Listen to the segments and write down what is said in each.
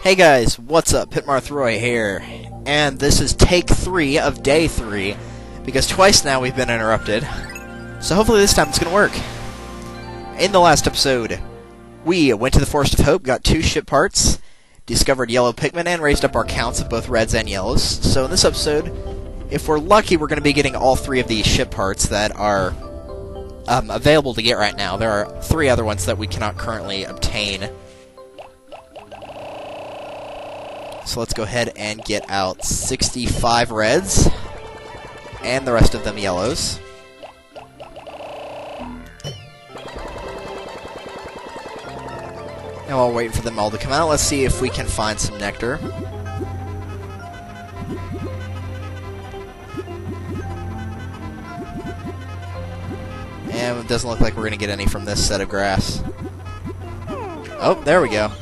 Hey guys, what's up? Pitmarthroy here, and this is take 3 of day 3, because twice now we've been interrupted, so hopefully this time it's going to work. In the last episode, we went to the Forest of Hope, got 2 ship parts, discovered yellow Pikmin, and raised up our counts of both reds and yellows. So in this episode, if we're lucky, we're going to be getting all 3 of these ship parts that are available to get right now. There are 3 other ones that we cannot currently obtain. So let's go ahead and get out 65 reds, and the rest of them yellows. Now while waiting for them all to come out, let's see if we can find some nectar. And it doesn't look like we're going to get any from this set of grass. Oh, there we go.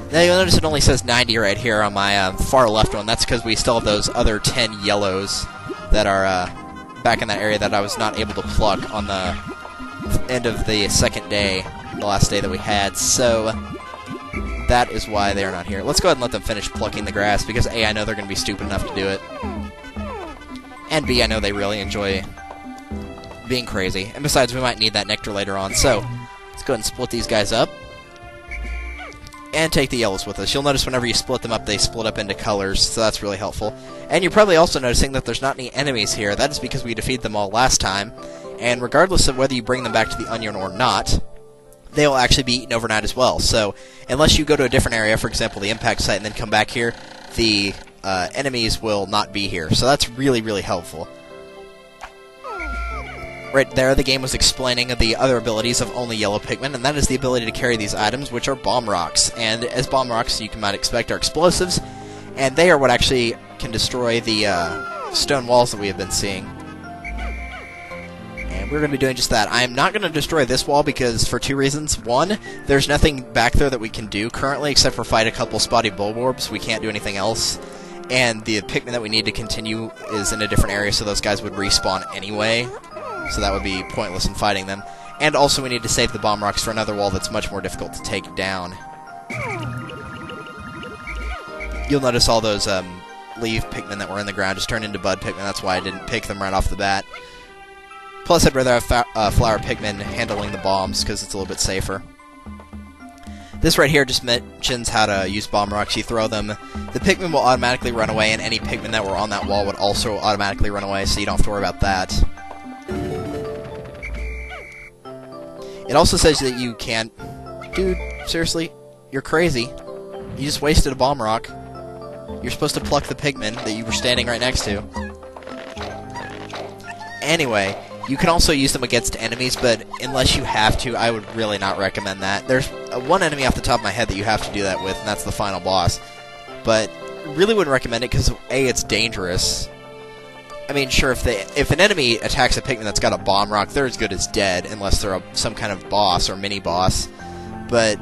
Now you'll notice it only says 90 right here on my far left one. That's because we still have those other 10 yellows that are back in that area that I was not able to pluck on the end of the second day, the last day that we had. So that is why they're not here. Let's go ahead and let them finish plucking the grass, because A, I know they're going to be stupid enough to do it, and B, I know they really enjoy being crazy. And besides, we might need that nectar later on. So let's go ahead and split these guys up. And take the yellows with us. You'll notice whenever you split them up, they split up into colors, so that's really helpful. And you're probably also noticing that there's not any enemies here. That is because we defeated them all last time, and regardless of whether you bring them back to the onion or not, they will actually be eaten overnight as well. So unless you go to a different area, for example the impact site, and then come back here, the enemies will not be here. So that's really, really helpful. Right there, the game was explaining the other abilities of only yellow Pikmin, and that is the ability to carry these items, which are bomb rocks. And as bomb rocks, you might expect, are explosives, and they are what actually can destroy the stone walls that we have been seeing. And we're going to be doing just that. I am not going to destroy this wall because for 2 reasons. One, there's nothing back there that we can do currently except for fight a couple spotty bulborbs. We can't do anything else. And the Pikmin that we need to continue is in a different area, so those guys would respawn anyway. So that would be pointless in fighting them. And also we need to save the bomb rocks for another wall that's much more difficult to take down. You'll notice all those leaf Pikmin that were in the ground just turned into bud Pikmin. That's why I didn't pick them right off the bat. Plus I'd rather have flower Pikmin handling the bombs because it's a little bit safer. This right here just mentions how to use bomb rocks. You throw them, the Pikmin will automatically run away, and any Pikmin that were on that wall would also automatically run away, so you don't have to worry about that. It also says that you can't... Dude, seriously? You're crazy. You just wasted a bomb rock. You're supposed to pluck the Pikmin that you were standing right next to. Anyway, you can also use them against enemies, but unless you have to, I would really not recommend that. There's one enemy off the top of my head that you have to do that with, and that's the final boss. But really wouldn't recommend it because, A, it's dangerous. I mean, sure, if an enemy attacks a Pikmin that's got a bomb rock, they're as good as dead, unless they're some kind of boss or mini-boss. But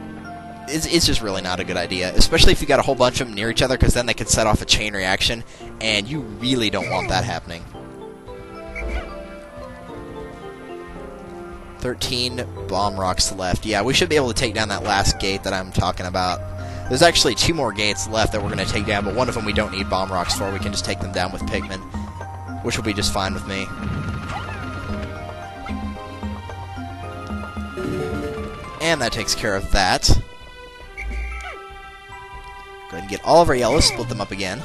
it's just really not a good idea, especially if you got a whole bunch of them near each other, because then they could set off a chain reaction, and you really don't want that happening. 13 bomb rocks left. Yeah, we should be able to take down that last gate that I'm talking about. There's actually 2 more gates left that we're going to take down, but one of them we don't need bomb rocks for. We can just take them down with Pikmin, which will be just fine with me. And that takes care of that. Go ahead and get all of our yellows, split them up again.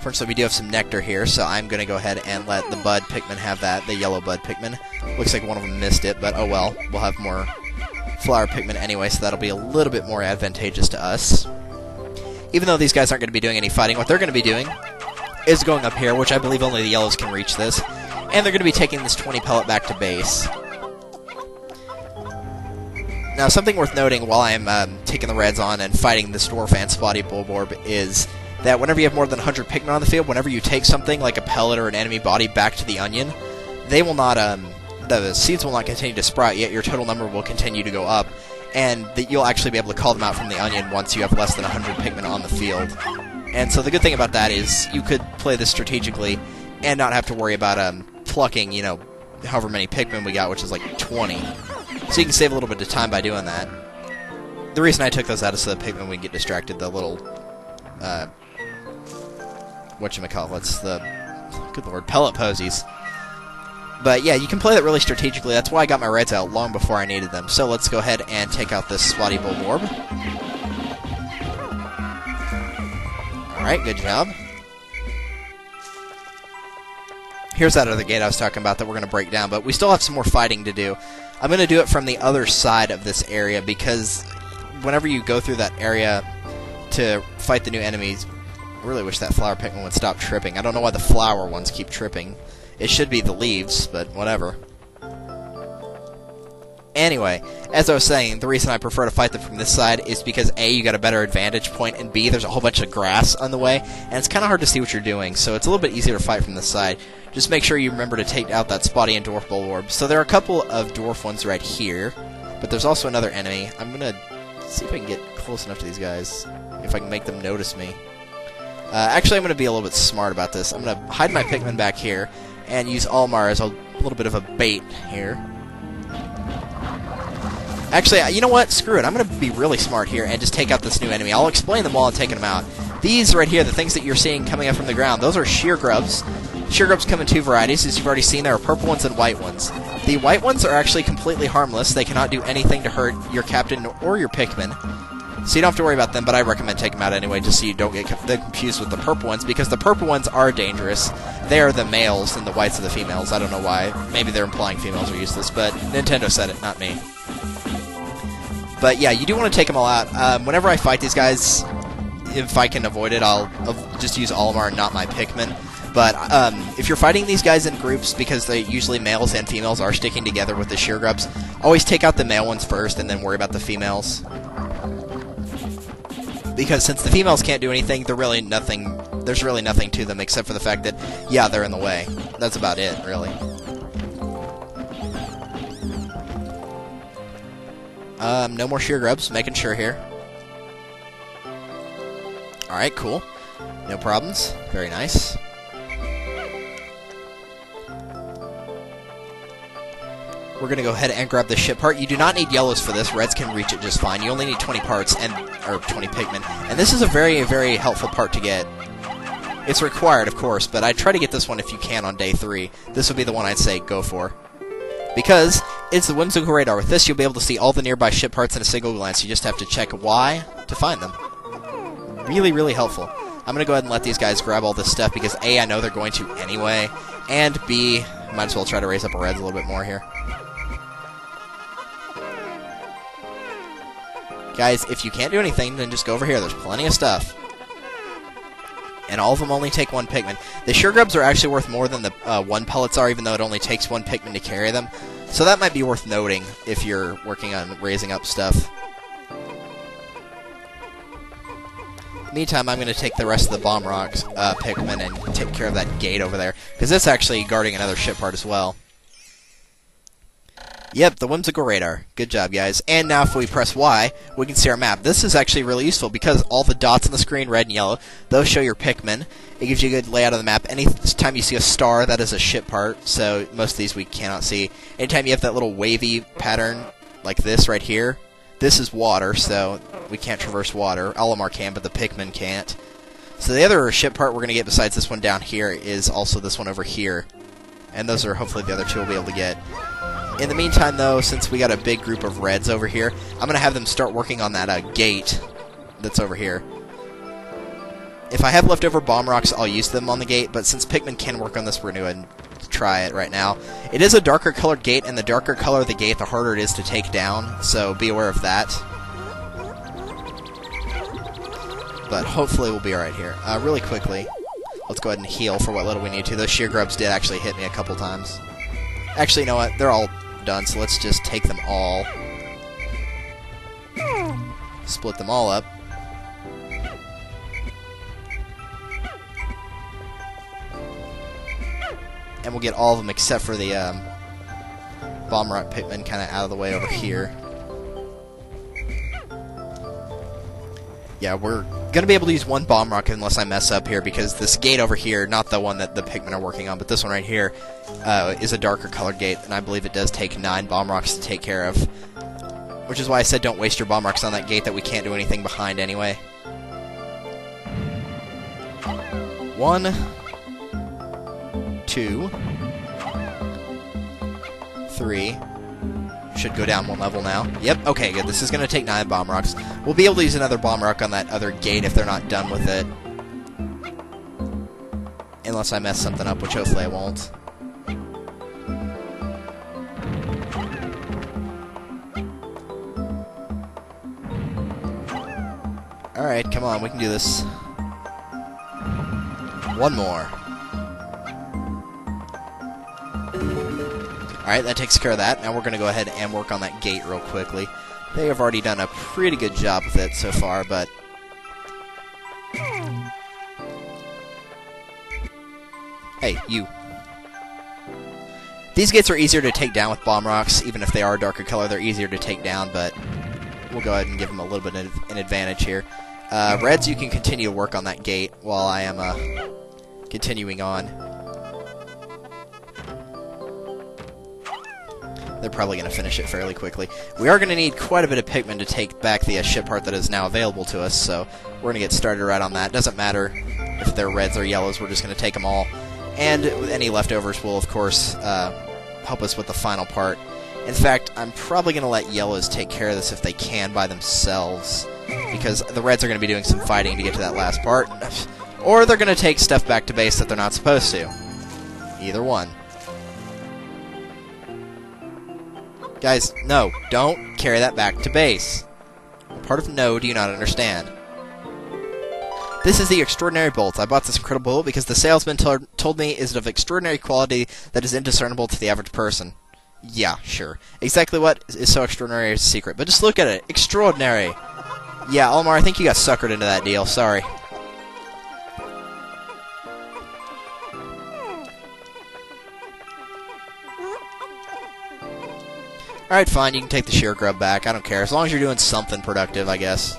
First, we do have some nectar here, so I'm going to go ahead and let the bud Pikmin have that, the yellow bud Pikmin. Looks like one of them missed it, but oh well. We'll have more flower Pikmin anyway, so that'll be a little bit more advantageous to us. Even though these guys aren't going to be doing any fighting, what they're going to be doing is going up here, which I believe only the yellows can reach this, and they're going to be taking this 20 pellet back to base. Now, something worth noting while I'm taking the reds on and fighting this dwarf and spotty bulborb is that whenever you have more than 100 Pikmin on the field, whenever you take something like a pellet or an enemy body back to the onion, they will not, the seeds will not continue to sprout, yet your total number will continue to go up, and you'll actually be able to call them out from the onion once you have less than 100 Pikmin on the field. And so the good thing about that is you could play this strategically and not have to worry about plucking, you know, however many Pikmin we got, which is like 20. So you can save a little bit of time by doing that. The reason I took those out is so that Pikmin would get distracted, the little, whatchamacallits, the, good lord, pellet posies. But yeah, you can play that really strategically. That's why I got my reds out long before I needed them. So let's go ahead and take out this Spotty Bulborb. Alright, good job. Here's that other gate I was talking about that we're going to break down, but we still have some more fighting to do. I'm going to do it from the other side of this area, because whenever you go through that area to fight the new enemies, I really wish that flower Pikmin would stop tripping. I don't know why the flower ones keep tripping. It should be the leaves, but whatever. Anyway, as I was saying, the reason I prefer to fight them from this side is because A, you got a better advantage point, and B, there's a whole bunch of grass on the way, and it's kind of hard to see what you're doing, so it's a little bit easier to fight from this side. Just make sure you remember to take out that Spotty and Dwarf Bulborb. So there are a couple of dwarf ones right here, but there's also another enemy. I'm going to see if I can get close enough to these guys, if I can make them notice me. Actually, I'm going to be a little bit smart about this. I'm going to hide my Pikmin back here, and use Olimar as a little bit of a bait here. Actually, you know what? Screw it. I'm going to be really smart here and just take out this new enemy. I'll explain them while I'm taking them out. These right here, the things that you're seeing coming up from the ground, those are sheer grubs. Sheer grubs come in two varieties. As you've already seen, there are purple ones and white ones. The white ones are actually completely harmless. They cannot do anything to hurt your captain or your Pikmin. So you don't have to worry about them, but I recommend taking them out anyway, just so you don't get confused with the purple ones, because the purple ones are dangerous. They are the males, and the whites are the females. I don't know why. Maybe they're implying females are useless, but Nintendo said it, not me. But yeah, you do want to take them all out. Whenever I fight these guys, if I can avoid it, I'll just use Olimar and not my Pikmin. But if you're fighting these guys in groups, because they usually males and females are sticking together with the sheer grubs, always take out the male ones first, and then worry about the females. Because since the females can't do anything, there's really nothing to them except for the fact that, yeah, they're in the way. That's about it, really. No more sheer grubs, making sure here. Alright, cool. No problems. Very nice. We're going to go ahead and grab the ship part. You do not need yellows for this. Reds can reach it just fine. You only need 20 parts, or 20 Pikmin. And this is a very, very helpful part to get. It's required, of course, but I'd try to get this one if you can on day 3. This would be the one I'd say go for. Because it's the whimsical radar. With this, you'll be able to see all the nearby ship parts in a single glance. You just have to check Y to find them. Really, really helpful. I'm going to go ahead and let these guys grab all this stuff, because A, I know they're going to anyway, and B, might as well try to raise up our reds a little bit more here. Guys, if you can't do anything, then just go over here. There's plenty of stuff. And all of them only take one Pikmin. The sheer grubs are actually worth more than the one pellets are, even though it only takes one Pikmin to carry them. So that might be worth noting if you're working on raising up stuff. Meantime, I'm going to take the rest of the Bomb Rocks Pikmin and take care of that gate over there, because it's actually guarding another ship part as well. Yep, the whimsical radar. Good job, guys. And now if we press Y, we can see our map. This is actually really useful because all the dots on the screen, red and yellow, those show your Pikmin. It gives you a good layout of the map. Anytime you see a star, that is a ship part, so most of these we cannot see. Anytime you have that little wavy pattern, like this right here, this is water, so we can't traverse water. Olimar can, but the Pikmin can't. So the other ship part we're going to get besides this one down here is also this one over here. And those are hopefully the other two we'll be able to get. In the meantime, though, since we got a big group of reds over here, I'm going to have them start working on that gate that's over here. If I have leftover bomb rocks, I'll use them on the gate, but since Pikmin can work on this, we're going to go ahead and try it right now. It is a darker colored gate, and the darker color the gate, the harder it is to take down, so be aware of that. But hopefully we'll be alright here. Really quickly, let's go ahead and heal for what little we need to. Those sheer grubs did actually hit me a couple times. Actually, you know what? They're all done, so let's just take them all. Split them all up. And we'll get all of them except for the Bomb Rock Pikmin kind of out of the way over here. Yeah, we're gonna be able to use one bomb rocket unless I mess up here, because this gate over here, not the one that the Pikmin are working on, but this one right here, is a darker colored gate, and I believe it does take 9 bomb rocks to take care of. Which is why I said don't waste your bomb rocks on that gate that we can't do anything behind anyway. 1, 2, 3. Should go down 1 level now. Yep, okay, good. This is going to take 9 bomb rocks. We'll be able to use another bomb rock on that other gate if they're not done with it. Unless I mess something up, which hopefully I won't. Alright, come on, we can do this. 1 more. Alright, that takes care of that. Now we're going to go ahead and work on that gate real quickly. They have already done a pretty good job with it so far, but... Hey, you. These gates are easier to take down with bomb rocks. Even if they are a darker color, they're easier to take down, but we'll go ahead and give them a little bit of an advantage here. Reds, you can continue to work on that gate while I am continuing on. They're probably going to finish it fairly quickly. We are going to need quite a bit of Pikmin to take back the ship part that is now available to us, so we're going to get started right on that. Doesn't matter if they're reds or yellows, we're just going to take them all. And any leftovers will, of course, help us with the final part. In fact, I'm probably going to let yellows take care of this if they can by themselves, because the reds are going to be doing some fighting to get to that last part. Or they're going to take stuff back to base that they're not supposed to. Either one. Guys, no, don't carry that back to base. What part of no do you not understand? This is the extraordinary bolt. I bought this incredible bolt because the salesman told me is of extraordinary quality that is indiscernible to the average person. Yeah, sure. Exactly what is so extraordinary is a secret, but just look at it. Extraordinary. Yeah, Olimar, I think you got suckered into that deal. Sorry. Alright, fine, you can take the shear grub back. I don't care. As long as you're doing something productive, I guess.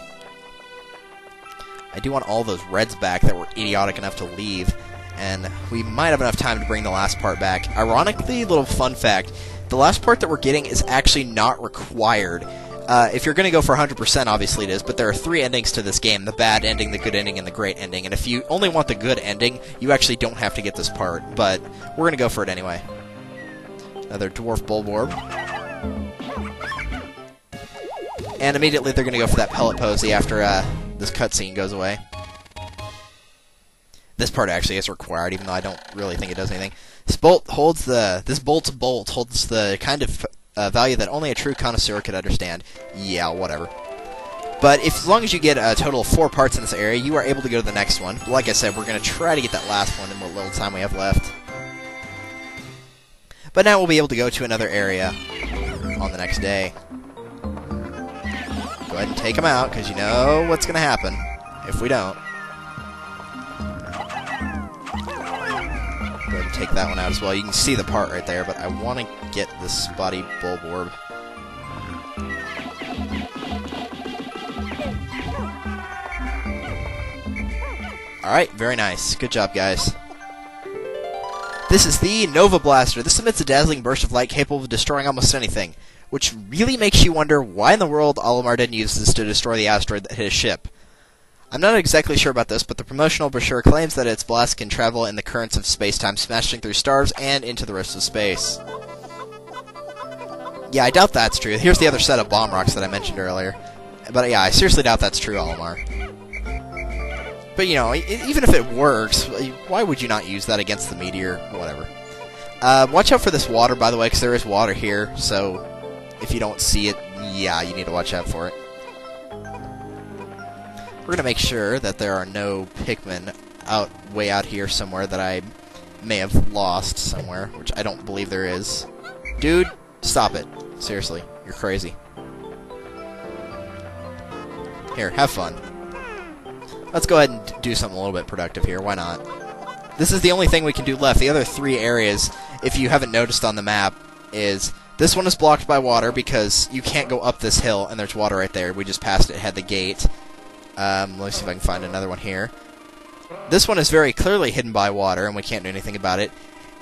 I do want all those reds back that were idiotic enough to leave. And we might have enough time to bring the last part back. Ironically, little fun fact, the last part that we're getting is actually not required. If you're going to go for 100%, obviously it is, but there are 3 endings to this game. The bad ending, the good ending, and the great ending. And if you only want the good ending, you actually don't have to get this part. But we're going to go for it anyway. Another dwarf bulborb. And immediately they're going to go for that pellet posy after this cutscene goes away. This part actually is required, even though I don't really think it does anything. This bolt's bolt holds the kind of value that only a true connoisseur could understand. Yeah, whatever. But as long as you get a total of 4 parts in this area, you are able to go to the next one. Like I said, we're going to try to get that last one in what little time we have left. But now we'll be able to go to another area on the next day. Go ahead and take them out, because you know what's going to happen if we don't. Go ahead and take that one out as well. You can see the part right there, but I want to get this spotty bulborb. Alright, very nice. Good job, guys. This is the Nova Blaster. This emits a dazzling burst of light capable of destroying almost anything, which really makes you wonder why in the world Olimar didn't use this to destroy the asteroid that hit his ship. I'm not exactly sure about this, but the promotional brochure claims that its blast can travel in the currents of space-time, smashing through stars and into the rest of space. Yeah, I doubt that's true. Here's the other set of bomb rocks that I mentioned earlier. But yeah, I seriously doubt that's true, Olimar. But, you know, even if it works, why would you not use that against the meteor or whatever? Watch out for this water, by the way, because there is water here, so if you don't see it, yeah, you need to watch out for it. We're going to make sure that there are no Pikmin way out here somewhere that I may have lost somewhere, which I don't believe there is. Dude, stop it. Seriously, you're crazy. Here, have fun. Let's go ahead and do something a little bit productive here. Why not? This is the only thing we can do left. The other 3 areas, if you haven't noticed on the map, is this one is blocked by water because you can't go up this hill, and there's water right there. We just passed it, had the gate. Let me see if I can find another one here. This one is very clearly hidden by water, and we can't do anything about it.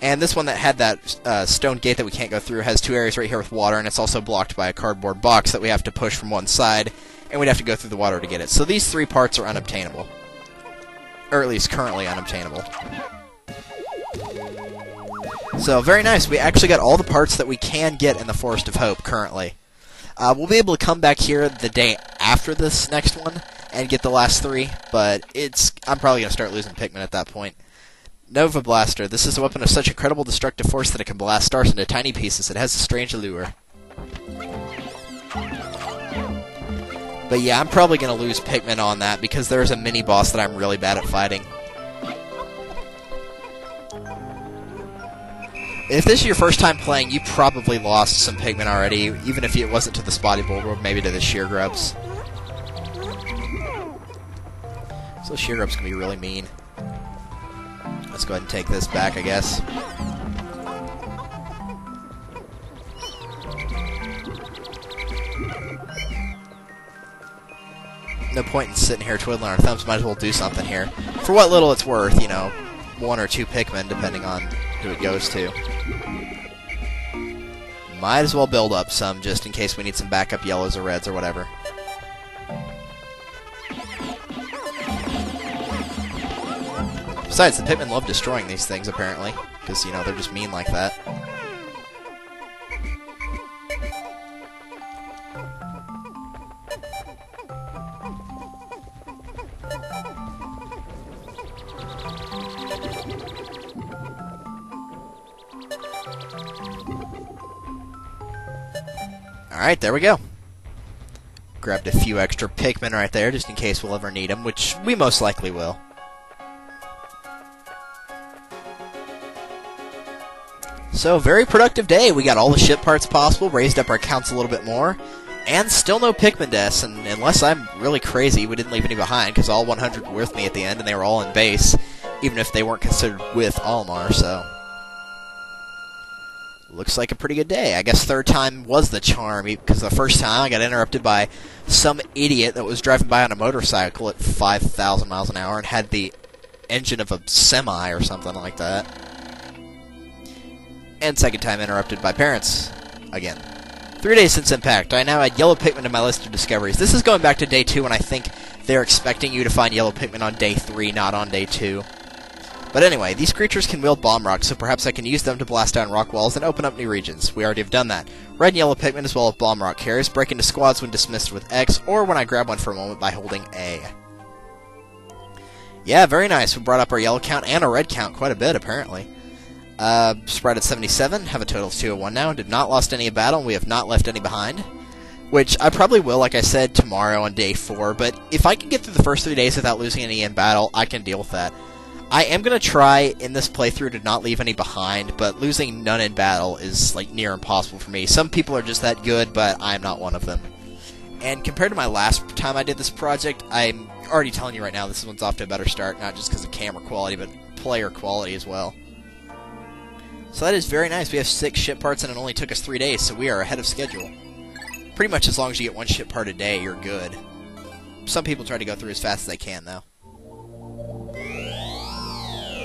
And this one that had that stone gate that we can't go through has two areas right here with water, and it's also blocked by a cardboard box that we have to push from one side, and we'd have to go through the water to get it. So these 3 parts are unobtainable. Or at least currently unobtainable. So, very nice. We actually got all the parts that we can get in the Forest of Hope currently. We'll be able to come back here the day after this next one and get the last 3, but I'm probably going to start losing Pikmin at that point. Nova Blaster. This is a weapon of such incredible destructive force that it can blast stars into tiny pieces. It has a strange allure. But yeah, I'm probably going to lose Pikmin on that because there's a mini-boss that I'm really bad at fighting. If this is your first time playing, you probably lost some Pikmin already, even if it wasn't to the Spotty Bulb, maybe to the Sheer Grubs. So Sheer Grubs can be really mean. Let's go ahead and take this back, I guess. No point in sitting here twiddling our thumbs, might as well do something here. For what little it's worth, you know, 1 or 2 Pikmin, depending on who it goes to. Might as well build up some, just in case we need some backup yellows or reds or whatever. Besides, the Pikmin love destroying these things, apparently. Because, you know, they're just mean like that. Alright, there we go. Grabbed a few extra Pikmin right there, just in case we'll ever need them, which we most likely will. So, very productive day. We got all the ship parts possible, raised up our counts a little bit more, and still no Pikmin deaths, and unless I'm really crazy, we didn't leave any behind, because all 100 were with me at the end, and they were all in base, even if they weren't considered with Almar, so... Looks like a pretty good day. I guess 3rd time was the charm, because the first time I got interrupted by some idiot that was driving by on a motorcycle at 5,000 miles an hour and had the engine of a semi or something like that. And 2nd time interrupted by parents. Again. 3 days since Impact. I now add yellow Pikmin to my list of discoveries. This is going back to day 2, and I think they're expecting you to find yellow Pikmin on day 3, not on day 2. But anyway, these creatures can wield bomb rocks, so perhaps I can use them to blast down rock walls and open up new regions. We already have done that. Red and yellow Pikmin as well as bomb rock carriers break into squads when dismissed with X, or when I grab one for a moment by holding A. Yeah, very nice. We brought up our yellow count and our red count quite a bit, apparently. Spread at 77, have a total of 201 now, did not lost any in battle, and we have not left any behind. Which I probably will, like I said, tomorrow on day 4, but if I can get through the first 3 days without losing any in battle, I can deal with that. I am going to try in this playthrough to not leave any behind, but losing none in battle is like near impossible for me. Some people are just that good, but I'm not one of them. And compared to my last time I did this project, I'm already telling you right now this one's off to a better start, not just because of camera quality, but player quality as well. So that is very nice. We have 6 ship parts and it only took us 3 days, so we are ahead of schedule. Pretty much as long as you get 1 ship part a day, you're good. Some people try to go through as fast as they can, though.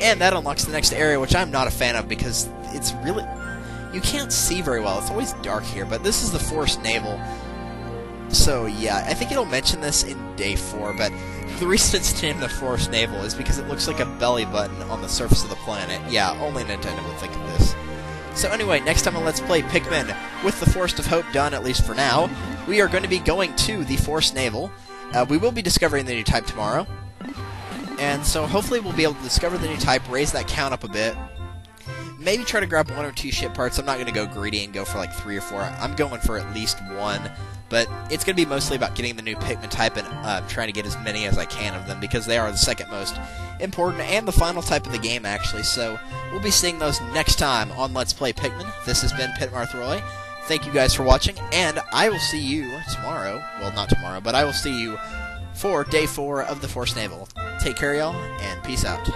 And that unlocks the next area, which I'm not a fan of because it's really... You can't see very well. It's always dark here, but this is the Forest Navel. So, yeah, I think it'll mention this in day 4, but the reason it's named the Forest Navel is because it looks like a belly button on the surface of the planet. Yeah, only Nintendo would think of this. So anyway, next time on Let's Play Pikmin, with the Forest of Hope done, at least for now, we are going to be going to the Forest Navel. We will be discovering the new type tomorrow. And so hopefully we'll be able to discover the new type, raise that count up a bit. Maybe try to grab 1 or 2 ship parts. I'm not going to go greedy and go for like 3 or 4. I'm going for at least 1. But it's going to be mostly about getting the new Pikmin type and trying to get as many as I can of them, because they are the second most important and the final type of the game, actually. So we'll be seeing those next time on Let's Play Pikmin. This has been Pitmarthroy. Thank you guys for watching, and I will see you tomorrow. Well, not tomorrow, but I will see you for day 4 of the Forest Navel. Take care, y'all, and peace out.